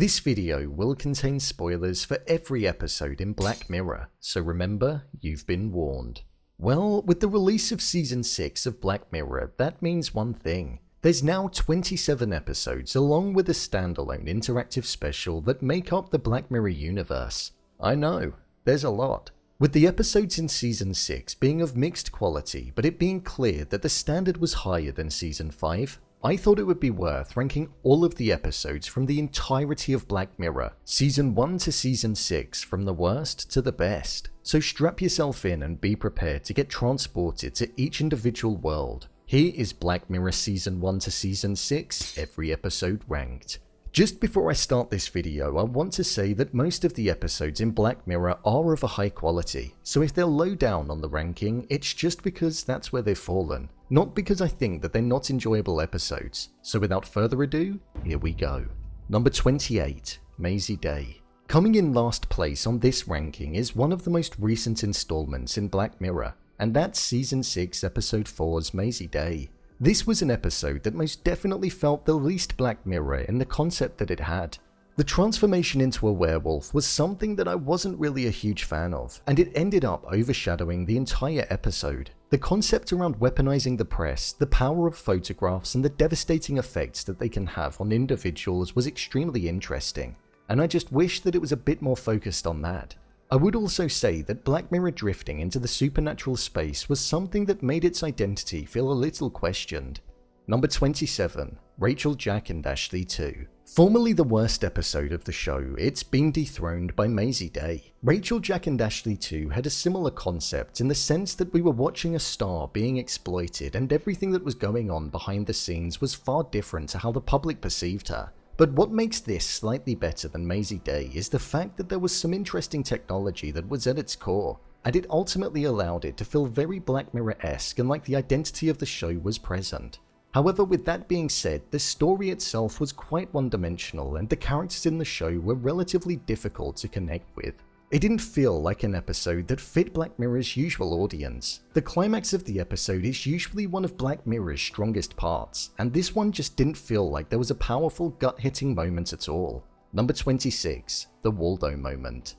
This video will contain spoilers for every episode in Black Mirror, so remember, you've been warned. Well, with the release of Season 6 of Black Mirror, that means one thing. There's now 27 episodes along with a standalone interactive special that make up the Black Mirror universe. I know, there's a lot. With the episodes in Season 6 being of mixed quality, but it being clear that the standard was higher than Season 5, I thought it would be worth ranking all of the episodes from the entirety of Black Mirror, Season 1 to Season 6, from the worst to the best. So strap yourself in and be prepared to get transported to each individual world. Here is Black Mirror Season 1 to Season 6, every episode ranked. Just before I start this video, I want to say that most of the episodes in Black Mirror are of a high quality, so if they're low down on the ranking, it's just because that's where they've fallen, not because I think that they're not enjoyable episodes. So without further ado, here we go. Number 28, Mazey Day. Coming in last place on this ranking is one of the most recent installments in Black Mirror, and that's Season 6 Episode 4's Mazey Day. This was an episode that most definitely felt the least Black Mirror in the concept that it had. The transformation into a werewolf was something that I wasn't really a huge fan of, and it ended up overshadowing the entire episode. The concept around weaponizing the press, the power of photographs, and the devastating effects that they can have on individuals was extremely interesting, and I just wish that it was a bit more focused on that. I would also say that Black Mirror drifting into the supernatural space was something that made its identity feel a little questioned. Number 27, Rachel, Jack and Ashley 2. Formerly the worst episode of the show, it's been dethroned by Mazey Day. Rachel, Jack and Ashley 2 had a similar concept in the sense that we were watching a star being exploited and everything that was going on behind the scenes was far different to how the public perceived her. But what makes this slightly better than Mazey Day is the fact that there was some interesting technology that was at its core, and it ultimately allowed it to feel very Black Mirror-esque and like the identity of the show was present. However, with that being said, the story itself was quite one-dimensional and the characters in the show were relatively difficult to connect with. It didn't feel like an episode that fit Black Mirror's usual audience. The climax of the episode is usually one of Black Mirror's strongest parts, and this one just didn't feel like there was a powerful gut-hitting moment at all. Number 26, The Waldo Moment.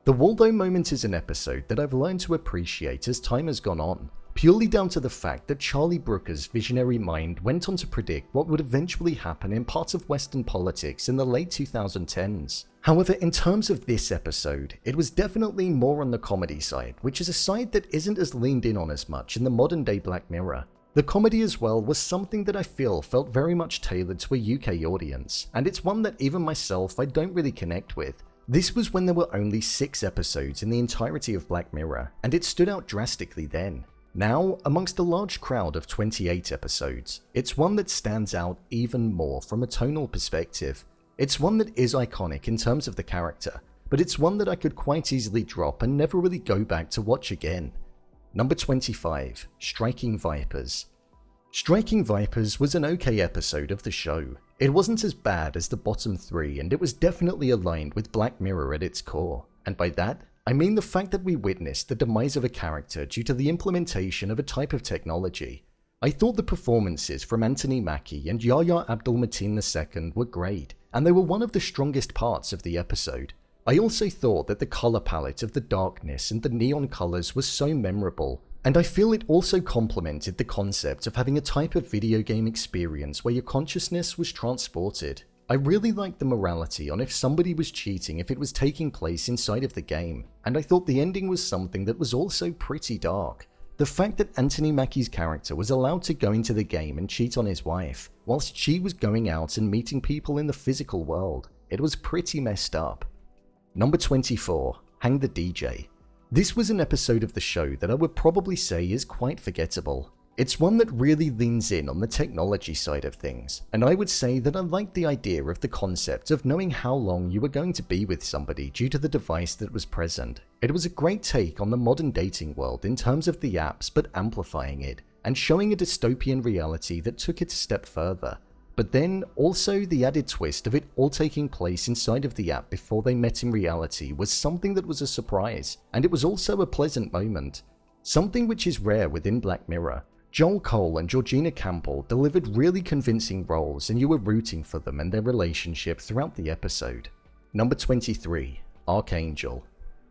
The Waldo Moment is an episode that I've learned to appreciate as time has gone on, purely down to the fact that Charlie Brooker's visionary mind went on to predict what would eventually happen in parts of Western politics in the late 2010s. However, in terms of this episode, it was definitely more on the comedy side, which is a side that isn't as leaned in on as much in the modern day Black Mirror. The comedy as well was something that I feel felt very much tailored to a UK audience, and it's one that even myself I don't really connect with. This was when there were only 6 episodes in the entirety of Black Mirror, and it stood out drastically then. Now, amongst a large crowd of 28 episodes, it's one that stands out even more from a tonal perspective. It's one that is iconic in terms of the character, but it's one that I could quite easily drop and never really go back to watch again. Number 25, Striking Vipers. Striking Vipers was an okay episode of the show. It wasn't as bad as the bottom 3 and it was definitely aligned with Black Mirror at its core, and by that, I mean the fact that we witnessed the demise of a character due to the implementation of a type of technology. I thought the performances from Anthony Mackie and Yahya Abdul-Mateen II were great, and they were one of the strongest parts of the episode. I also thought that the color palette of the darkness and the neon colors was so memorable, and I feel it also complemented the concept of having a type of video game experience where your consciousness was transported. I really liked the morality on if somebody was cheating if it was taking place inside of the game, and I thought the ending was something that was also pretty dark. The fact that Anthony Mackie's character was allowed to go into the game and cheat on his wife, whilst she was going out and meeting people in the physical world, it was pretty messed up. Number 24, Hang the DJ. This was an episode of the show that I would probably say is quite forgettable. It's one that really leans in on the technology side of things, and I would say that I liked the idea of the concept of knowing how long you were going to be with somebody due to the device that was present. It was a great take on the modern dating world in terms of the apps, but amplifying it, and showing a dystopian reality that took it a step further. But then, also the added twist of it all taking place inside of the app before they met in reality was something that was a surprise, and it was also a pleasant moment. Something which is rare within Black Mirror. Joel Cole and Georgina Campbell delivered really convincing roles and you were rooting for them and their relationship throughout the episode. Number 23, Ark Angel.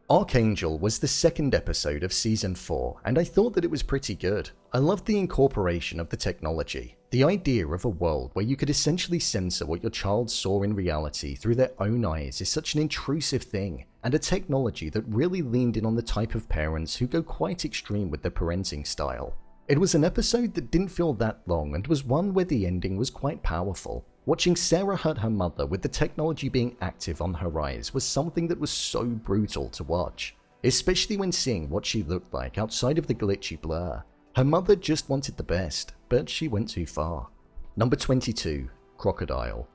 Ark Angel was the second episode of Season 4 and I thought that it was pretty good. I loved the incorporation of the technology. The idea of a world where you could essentially censor what your child saw in reality through their own eyes is such an intrusive thing, and a technology that really leaned in on the type of parents who go quite extreme with their parenting style. It was an episode that didn't feel that long and was one where the ending was quite powerful. Watching Sarah hurt her mother with the technology being active on her eyes was something that was so brutal to watch, especially when seeing what she looked like outside of the glitchy blur. Her mother just wanted the best, but she went too far. Number 22, Crocodile.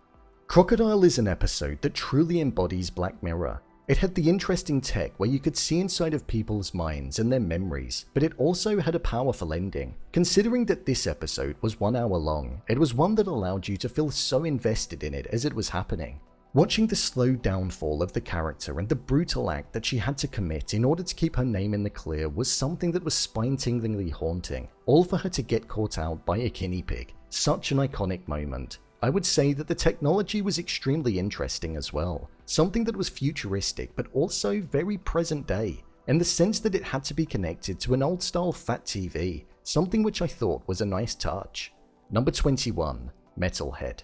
Crocodile is an episode that truly embodies Black Mirror. It had the interesting tech where you could see inside of people's minds and their memories, but it also had a powerful ending. Considering that this episode was 1 hour long, it was one that allowed you to feel so invested in it as it was happening. Watching the slow downfall of the character and the brutal act that she had to commit in order to keep her name in the clear was something that was spine-tinglingly haunting, all for her to get caught out by a guinea pig. Such an iconic moment. I would say that the technology was extremely interesting as well, something that was futuristic but also very present day, in the sense that it had to be connected to an old-style fat TV, something which I thought was a nice touch. Number 21, Metalhead.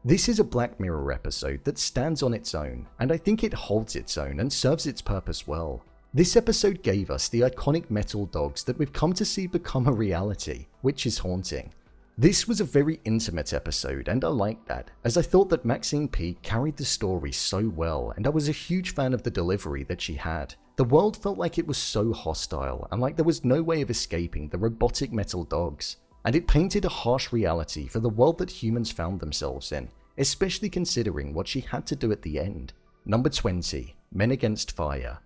This is a Black Mirror episode that stands on its own, and I think it holds its own and serves its purpose well. This episode gave us the iconic metal dogs that we've come to see become a reality, which is haunting. This was a very intimate episode and I liked that, as I thought that Maxine Peake carried the story so well and I was a huge fan of the delivery that she had. The world felt like it was so hostile and like there was no way of escaping the robotic metal dogs, and it painted a harsh reality for the world that humans found themselves in, especially considering what she had to do at the end. Number 20, Men Against Fire.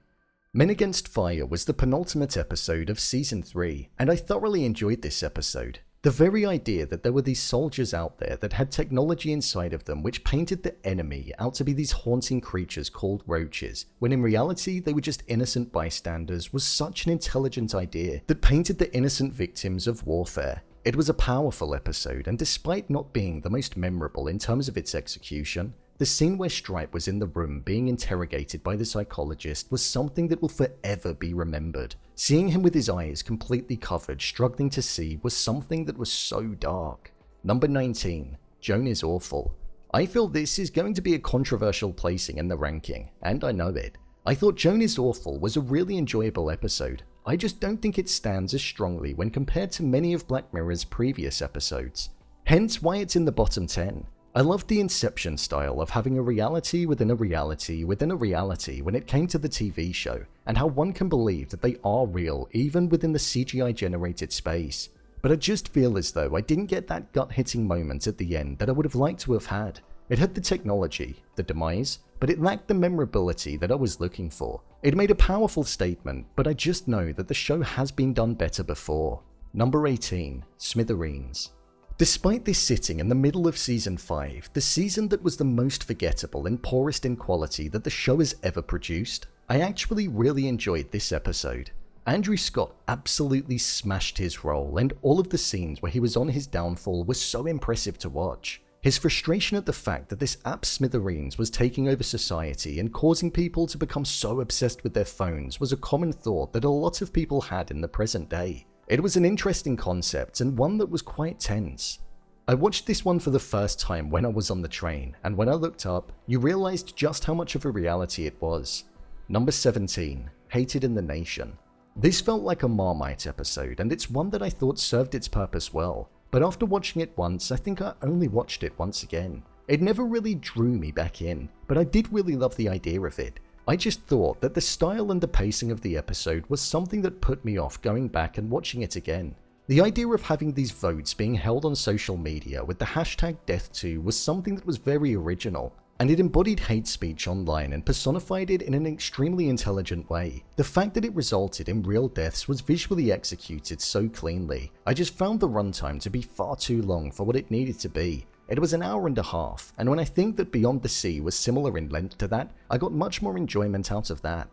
Men Against Fire was the penultimate episode of Season 3, and I thoroughly enjoyed this episode. The very idea that there were these soldiers out there that had technology inside of them which painted the enemy out to be these haunting creatures called roaches, when in reality they were just innocent bystanders, was such an intelligent idea that painted the innocent victims of warfare. It was a powerful episode, and despite not being the most memorable in terms of its execution, the scene where Stripe was in the room being interrogated by the psychologist was something that will forever be remembered. Seeing him with his eyes completely covered, struggling to see, was something that was so dark. Number 19, Joan Is Awful. I feel this is going to be a controversial placing in the ranking, and I know it. I thought Joan Is Awful was a really enjoyable episode. I just don't think it stands as strongly when compared to many of Black Mirror's previous episodes. Hence why it's in the bottom 10. I loved the Inception style of having a reality within a reality within a reality when it came to the TV show, and how one can believe that they are real even within the CGI generated space. But I just feel as though I didn't get that gut-hitting moment at the end that I would have liked to have had. It had the technology, the demise, but it lacked the memorability that I was looking for. It made a powerful statement, but I just know that the show has been done better before. Number 18, Smithereens. Despite this sitting in the middle of Season 5, the season that was the most forgettable and poorest in quality that the show has ever produced, I actually really enjoyed this episode. Andrew Scott absolutely smashed his role, and all of the scenes where he was on his downfall were so impressive to watch. His frustration at the fact that this app Smithereens was taking over society and causing people to become so obsessed with their phones was a common thought that a lot of people had in the present day. It was an interesting concept and one that was quite tense. I watched this one for the first time when I was on the train, and when I looked up, you realized just how much of a reality it was. Number 17, Hated in the Nation. This felt like a Marmite episode, and it's one that I thought served its purpose well, but after watching it once, I think I only watched it once again. It never really drew me back in, but I did really love the idea of it. I just thought that the style and the pacing of the episode was something that put me off going back and watching it again. The idea of having these votes being held on social media with the hashtag #Death2 was something that was very original, and it embodied hate speech online and personified it in an extremely intelligent way. The fact that it resulted in real deaths was visually executed so cleanly. I just found the runtime to be far too long for what it needed to be. It was an hour and a half, and when I think that Beyond the Sea was similar in length to that, I got much more enjoyment out of that.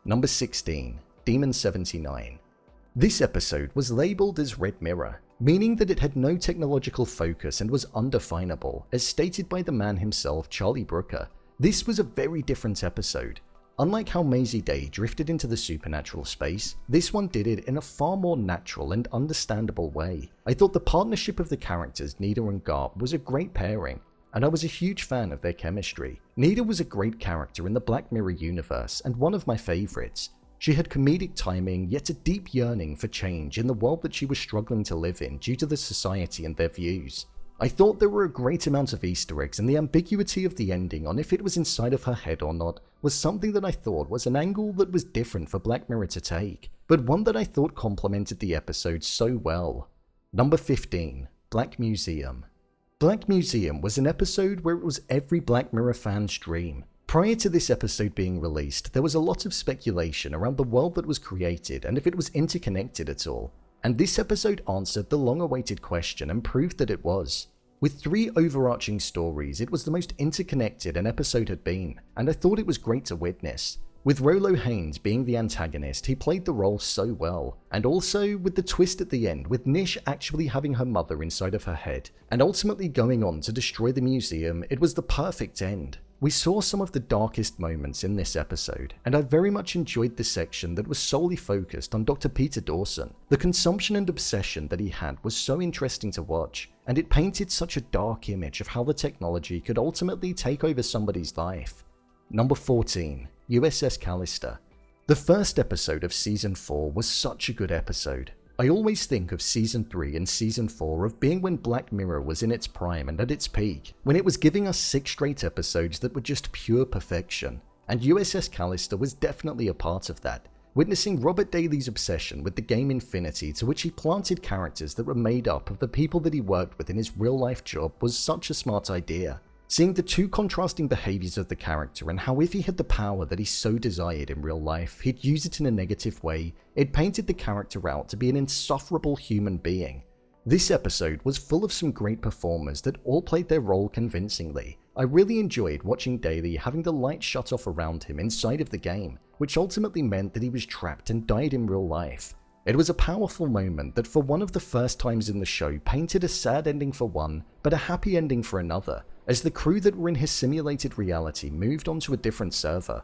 Number 16, Demon 79. This episode was labelled as Red Mirror. meaning that it had no technological focus and was undefinable, as stated by the man himself, Charlie Brooker. This was a very different episode. Unlike how Mazey Day drifted into the supernatural space, this one did it in a far more natural and understandable way. I thought the partnership of the characters Nida and Garp was a great pairing, and I was a huge fan of their chemistry. Nida was a great character in the Black Mirror universe and one of my favorites. She had comedic timing, yet a deep yearning for change in the world that she was struggling to live in due to the society and their views. I thought there were a great amount of Easter eggs, and the ambiguity of the ending on if it was inside of her head or not was something that I thought was an angle that was different for Black Mirror to take, but one that I thought complemented the episode so well. Number 15. Black Museum. Black Museum was an episode where it was every Black Mirror fan's dream. Prior to this episode being released, there was a lot of speculation around the world that was created and if it was interconnected at all. And this episode answered the long-awaited question and proved that it was. With 3 overarching stories, it was the most interconnected an episode had been, and I thought it was great to witness. With Rolo Haynes being the antagonist, he played the role so well, and also with the twist at the end with Nish actually having her mother inside of her head, and ultimately going on to destroy the museum, it was the perfect end. We saw some of the darkest moments in this episode, and I very much enjoyed the section that was solely focused on Dr. Peter Dawson. The consumption and obsession that he had was so interesting to watch, and it painted such a dark image of how the technology could ultimately take over somebody's life. Number 14. USS Callister. The first episode of Season 4 was such a good episode. I always think of Season 3 and Season 4 of being when Black Mirror was in its prime and at its peak, when it was giving us 6 straight episodes that were just pure perfection, and USS Callister was definitely a part of that, witnessing Robert Daly's obsession with the game Infinity, to which he planted characters that were made up of the people that he worked with in his real-life job, was such a smart idea. Seeing the 2 contrasting behaviors of the character and how if he had the power that he so desired in real life, he'd use it in a negative way, it painted the character out to be an insufferable human being. This episode was full of some great performers that all played their role convincingly. I really enjoyed watching Daly having the light shut off around him inside of the game, which ultimately meant that he was trapped and died in real life. It was a powerful moment that for one of the first times in the show painted a sad ending for one, but a happy ending for another, as the crew that were in his simulated reality moved on to a different server.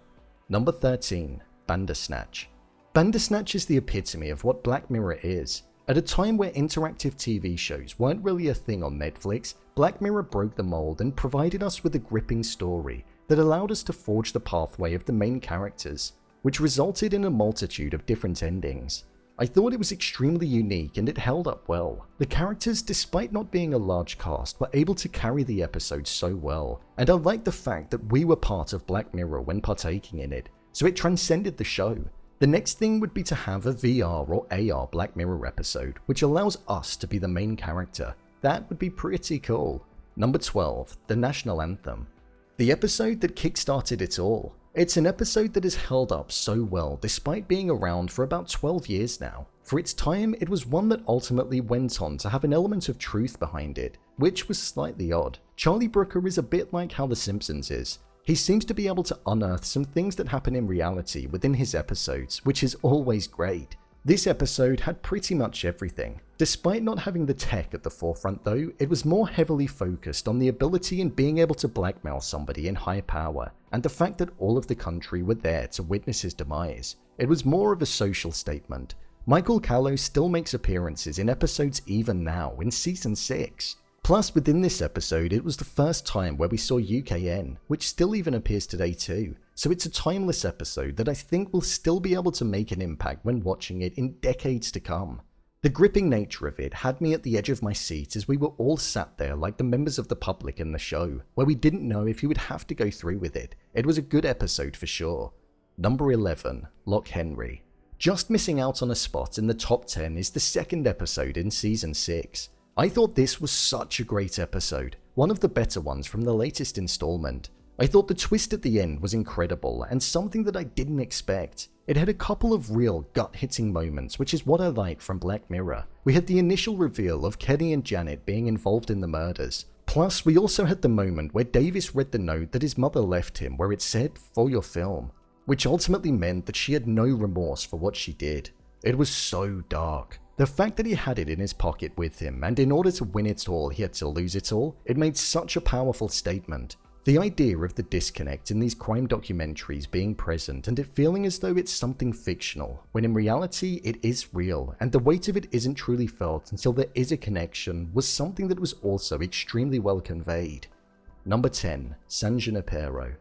Number 13. Bandersnatch. Bandersnatch is the epitome of what Black Mirror is. At a time where interactive TV shows weren't really a thing on Netflix, Black Mirror broke the mold and provided us with a gripping story that allowed us to forge the pathway of the main characters, which resulted in a multitude of different endings. I thought it was extremely unique and it held up well. The characters, despite not being a large cast, were able to carry the episode so well, and I liked the fact that we were part of Black Mirror when partaking in it, so it transcended the show. The next thing would be to have a VR or AR Black Mirror episode, which allows us to be the main character. That would be pretty cool. Number 12. The National Anthem. The episode that kickstarted it all. It's an episode that has held up so well despite being around for about 12 years now. For its time, it was one that ultimately went on to have an element of truth behind it, which was slightly odd. Charlie Brooker is a bit like how The Simpsons is. He seems to be able to unearth some things that happen in reality within his episodes, which is always great. This episode had pretty much everything. Despite not having the tech at the forefront though, it was more heavily focused on the ability in being able to blackmail somebody in high power, and the fact that all of the country were there to witness his demise. It was more of a social statement. Michael Callow still makes appearances in episodes even now in Season 6. Plus, within this episode, it was the first time where we saw UKN, which still even appears today too, so it's a timeless episode that I think will still be able to make an impact when watching it in decades to come. The gripping nature of it had me at the edge of my seat as we were all sat there like the members of the public in the show, where we didn't know if he would have to go through with it. It was a good episode for sure. Number 11. Loch Henry. Just missing out on a spot in the top 10 is the second episode in Season 6. I thought this was such a great episode, one of the better ones from the latest installment. I thought the twist at the end was incredible and something that I didn't expect. It had a couple of real gut-hitting moments, which is what I like from Black Mirror. We had the initial reveal of Kenny and Janet being involved in the murders. Plus, we also had the moment where Davis read the note that his mother left him where it said, "For your film," which ultimately meant that she had no remorse for what she did. It was so dark. The fact that he had it in his pocket with him, and in order to win it all he had to lose it all, it made such a powerful statement. The idea of the disconnect in these crime documentaries being present and it feeling as though it's something fictional, when in reality it is real, and the weight of it isn't truly felt until there is a connection, was something that was also extremely well conveyed. Number 10. San Junipero.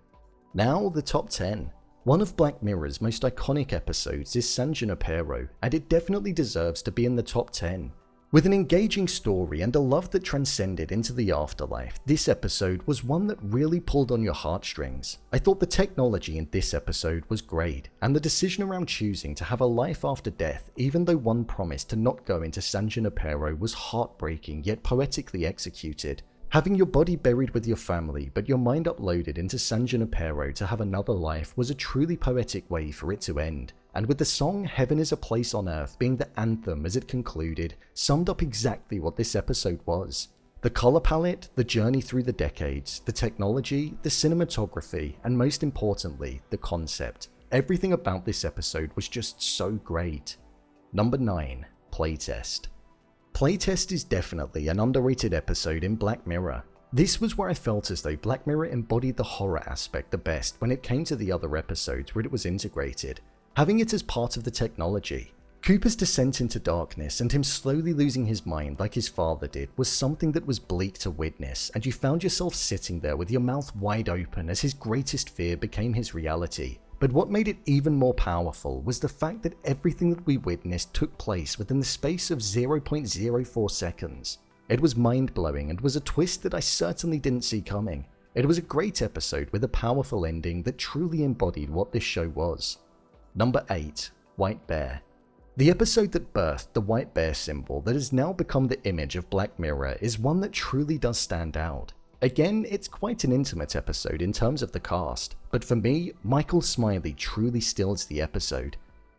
Now the top 10. One of Black Mirror's most iconic episodes is San Junipero, and it definitely deserves to be in the top 10. With an engaging story and a love that transcended into the afterlife, this episode was one that really pulled on your heartstrings. I thought the technology in this episode was great, and the decision around choosing to have a life after death, even though one promised to not go into San Junipero, was heartbreaking yet poetically executed. Having your body buried with your family, but your mind uploaded into San Junipero to have another life was a truly poetic way for it to end. And with the song Heaven is a Place on Earth being the anthem as it concluded, summed up exactly what this episode was. The color palette, the journey through the decades, the technology, the cinematography, and most importantly, the concept. Everything about this episode was just so great. Number 9. Playtest. Playtest is definitely an underrated episode in Black Mirror. This was where I felt as though Black Mirror embodied the horror aspect the best when it came to the other episodes where it was integrated. Having it as part of the technology. Cooper's descent into darkness and him slowly losing his mind like his father did was something that was bleak to witness, and you found yourself sitting there with your mouth wide open as his greatest fear became his reality. But what made it even more powerful was the fact that everything that we witnessed took place within the space of 0.04 seconds. It was mind-blowing and was a twist that I certainly didn't see coming. It was a great episode with a powerful ending that truly embodied what this show was. Number 8. White Bear. The episode that birthed the white bear symbol that has now become the image of Black Mirror is one that truly does stand out. Again, it's quite an intimate episode in terms of the cast, but for me, Michael Smiley truly steals the episode.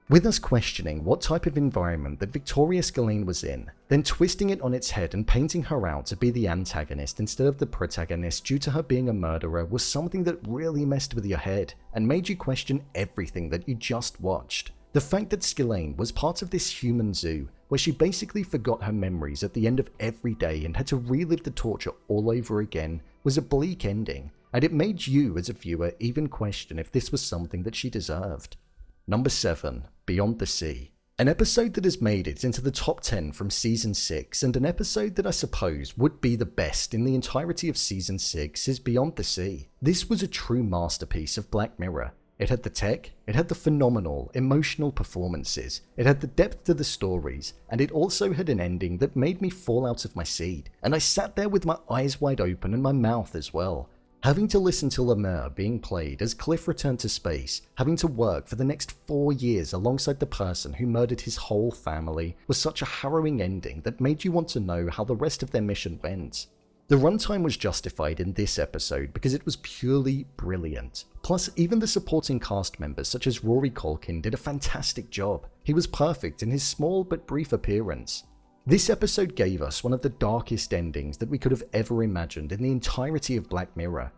With us questioning what type of environment that Victoria Scalene was in, then twisting it on its head and painting her out to be the antagonist instead of the protagonist due to her being a murderer was something that really messed with your head and made you question everything that you just watched. The fact that Scalene was part of this human zoo where she basically forgot her memories at the end of every day and had to relive the torture all over again was a bleak ending, and it made you as a viewer even question if this was something that she deserved. Number 7. Beyond the Sea. An episode that has made it into the top 10 from Season 6, and an episode that I suppose would be the best in the entirety of Season 6 is Beyond the Sea. This was a true masterpiece of Black Mirror. It had the tech, it had the phenomenal, emotional performances, it had the depth to the stories, and it also had an ending that made me fall out of my seat, and I sat there with my eyes wide open and my mouth as well. Having to listen to Lemire being played as Cliff returned to space, having to work for the next 4 years alongside the person who murdered his whole family was such a harrowing ending that made you want to know how the rest of their mission went. The runtime was justified in this episode because it was purely brilliant. Plus, even the supporting cast members such as Rory Culkin did a fantastic job. He was perfect in his small but brief appearance. This episode gave us one of the darkest endings that we could have ever imagined in the entirety of Black Mirror.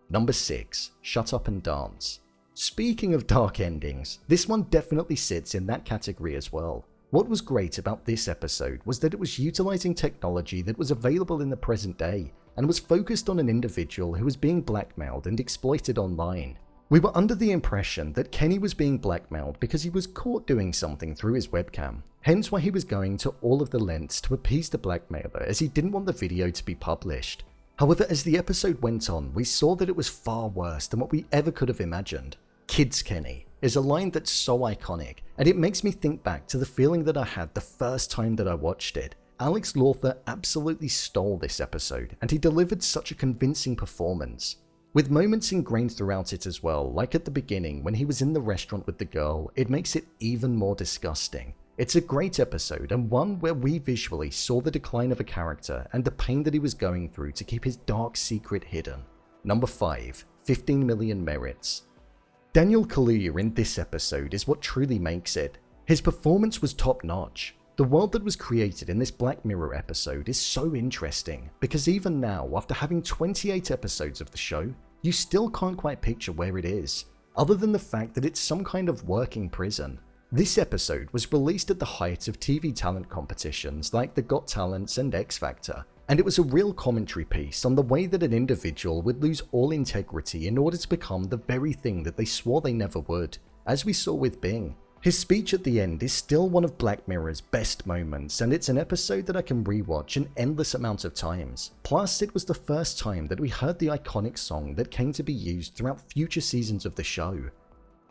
Number 6. Shut Up and Dance. Speaking of dark endings, this one definitely sits in that category as well. What was great about this episode was that it was utilizing technology that was available in the present day and was focused on an individual who was being blackmailed and exploited online. We were under the impression that Kenny was being blackmailed because he was caught doing something through his webcam, hence why he was going to all of the lengths to appease the blackmailer as he didn't want the video to be published. However, as the episode went on, we saw that it was far worse than what we ever could have imagined. "Kids Kenny" is a line that's so iconic, and it makes me think back to the feeling that I had the first time that I watched it. Alex Lawther absolutely stole this episode, and he delivered such a convincing performance. With moments ingrained throughout it as well, like at the beginning when he was in the restaurant with the girl, it makes it even more disgusting. It's a great episode, and one where we visually saw the decline of a character and the pain that he was going through to keep his dark secret hidden. Number 5. 15 Million Merits. Daniel Kaluuya in this episode is what truly makes it. His performance was top-notch. The world that was created in this Black Mirror episode is so interesting, because even now, after having 28 episodes of the show, you still can't quite picture where it is, other than the fact that it's some kind of working prison. This episode was released at the height of TV talent competitions like the Got Talents and X Factor, and it was a real commentary piece on the way that an individual would lose all integrity in order to become the very thing that they swore they never would, as we saw with Bing. His speech at the end is still one of Black Mirror's best moments, and it's an episode that I can rewatch an endless amount of times. Plus, it was the first time that we heard the iconic song that came to be used throughout future seasons of the show.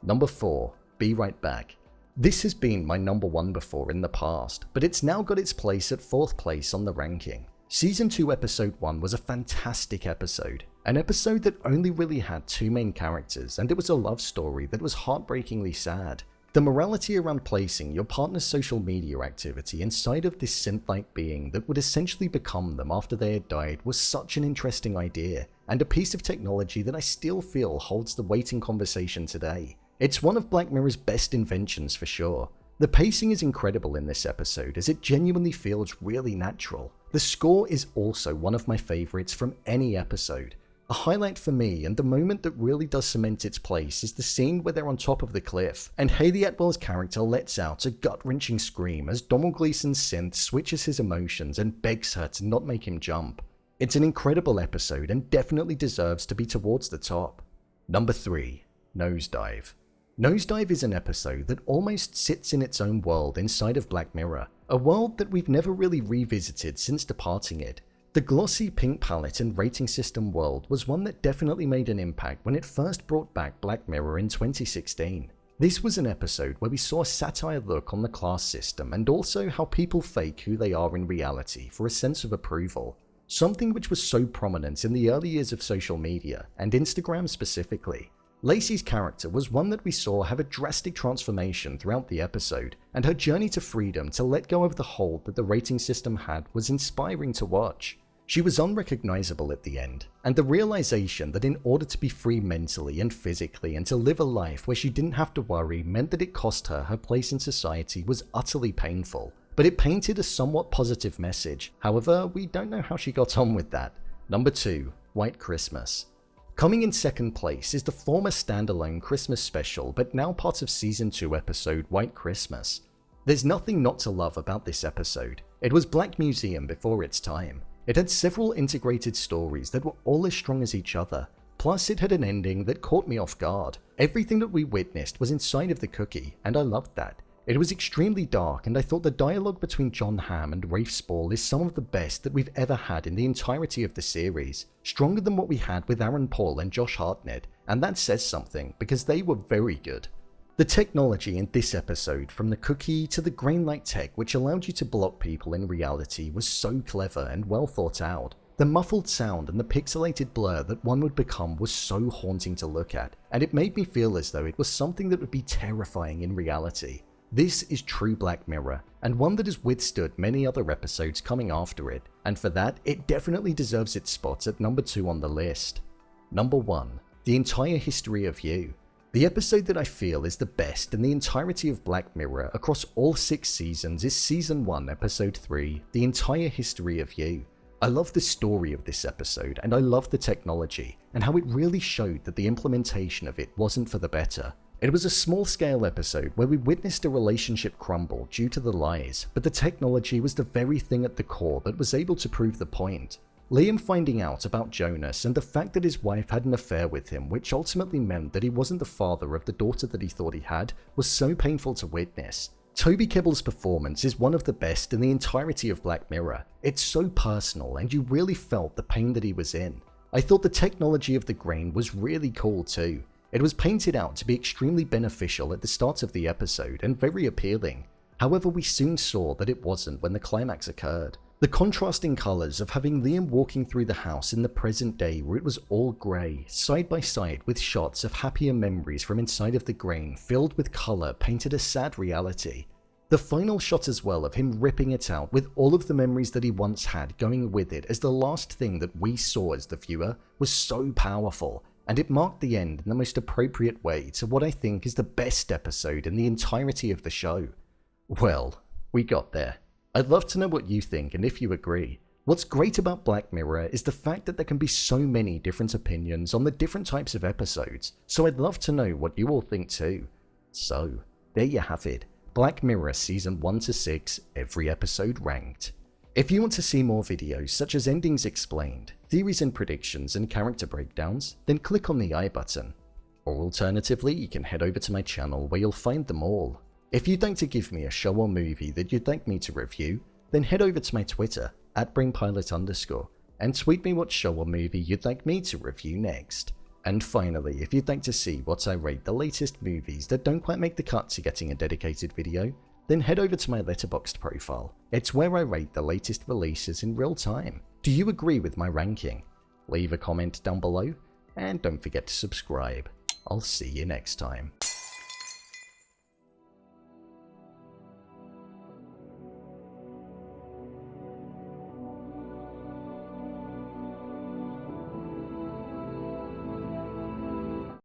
Number 4. Be Right Back. This has been my number 1 before in the past, but it's now got its place at 4th place on the ranking. Season 2 episode 1 was a fantastic episode, an episode that only really had 2 main characters, and it was a love story that was heartbreakingly sad. The morality around placing your partner's social media activity inside of this synth-like being that would essentially become them after they had died was such an interesting idea, and a piece of technology that I still feel holds the weight in conversation today. It's one of Black Mirror's best inventions for sure. The pacing is incredible in this episode as it genuinely feels really natural. The score is also one of my favourites from any episode. A highlight for me, and the moment that really does cement its place, is the scene where they're on top of the cliff, and Haley Atwell's character lets out a gut-wrenching scream as Donald Gleason's synth switches his emotions and begs her to not make him jump. It's an incredible episode and definitely deserves to be towards the top. Number 3. Nosedive. Nosedive is an episode that almost sits in its own world inside of Black Mirror, a world that we've never really revisited since departing it. The glossy pink palette and rating system world was one that definitely made an impact when it first brought back Black Mirror in 2016. This was an episode where we saw a satire look on the class system and also how people fake who they are in reality for a sense of approval, something which was so prominent in the early years of social media, and Instagram specifically. Lacey's character was one that we saw have a drastic transformation throughout the episode, and her journey to freedom to let go of the hold that the rating system had was inspiring to watch. She was unrecognizable at the end, and the realization that in order to be free mentally and physically and to live a life where she didn't have to worry meant that it cost her her place in society was utterly painful, but it painted a somewhat positive message. However, we don't know how she got on with that. Number 2. White Christmas. Coming in 2nd place is the former standalone Christmas special but now part of Season 2 episode White Christmas. There's nothing not to love about this episode. It was Black Museum before its time. It had several integrated stories that were all as strong as each other, plus it had an ending that caught me off guard. Everything that we witnessed was inside of the cookie, and I loved that. It was extremely dark, and I thought the dialogue between John Hamm and Rafe Spall is some of the best that we've ever had in the entirety of the series, stronger than what we had with Aaron Paul and Josh Hartnett, and that says something, because they were very good. The technology in this episode, from the cookie to the grain-like tech which allowed you to block people in reality, was so clever and well thought out. The muffled sound and the pixelated blur that one would become was so haunting to look at, and it made me feel as though it was something that would be terrifying in reality. This is true Black Mirror, and one that has withstood many other episodes coming after it, and for that, it definitely deserves its spot at number 2 on the list. Number 1. The Entire History of You. The episode that I feel is the best in the entirety of Black Mirror across all 6 seasons is Season 1, Episode 3, The Entire History of You. I love the story of this episode, and I love the technology, and how it really showed that the implementation of it wasn't for the better. It was a small-scale episode where we witnessed a relationship crumble due to the lies, but the technology was the very thing at the core that was able to prove the point. Liam finding out about Jonas and the fact that his wife had an affair with him, which ultimately meant that he wasn't the father of the daughter that he thought he had, was so painful to witness. Toby Kebbell's performance is one of the best in the entirety of Black Mirror. It's so personal and you really felt the pain that he was in. I thought the technology of the grain was really cool too. It was painted out to be extremely beneficial at the start of the episode and very appealing. However, we soon saw that it wasn't when the climax occurred. The contrasting colours of having Liam walking through the house in the present day where it was all grey, side by side with shots of happier memories from inside of the grain filled with colour painted a sad reality. The final shot as well of him ripping it out with all of the memories that he once had going with it as the last thing that we saw as the viewer was so powerful, and it marked the end in the most appropriate way to what I think is the best episode in the entirety of the show. Well, we got there. I'd love to know what you think and if you agree. What's great about Black Mirror is the fact that there can be so many different opinions on the different types of episodes, so I'd love to know what you all think too. So, there you have it. Black Mirror Season 1 to 6, every episode ranked. If you want to see more videos such as endings explained, theories and predictions, and character breakdowns, then click on the I button. Or alternatively, you can head over to my channel where you'll find them all. If you'd like to give me a show or movie that you'd like me to review, then head over to my Twitter, @BrainPilot_, and tweet me what show or movie you'd like me to review next. And finally, if you'd like to see what I rate the latest movies that don't quite make the cut to getting a dedicated video, then head over to my Letterboxd profile. It's where I rate the latest releases in real time. Do you agree with my ranking? Leave a comment down below, and don't forget to subscribe. I'll see you next time.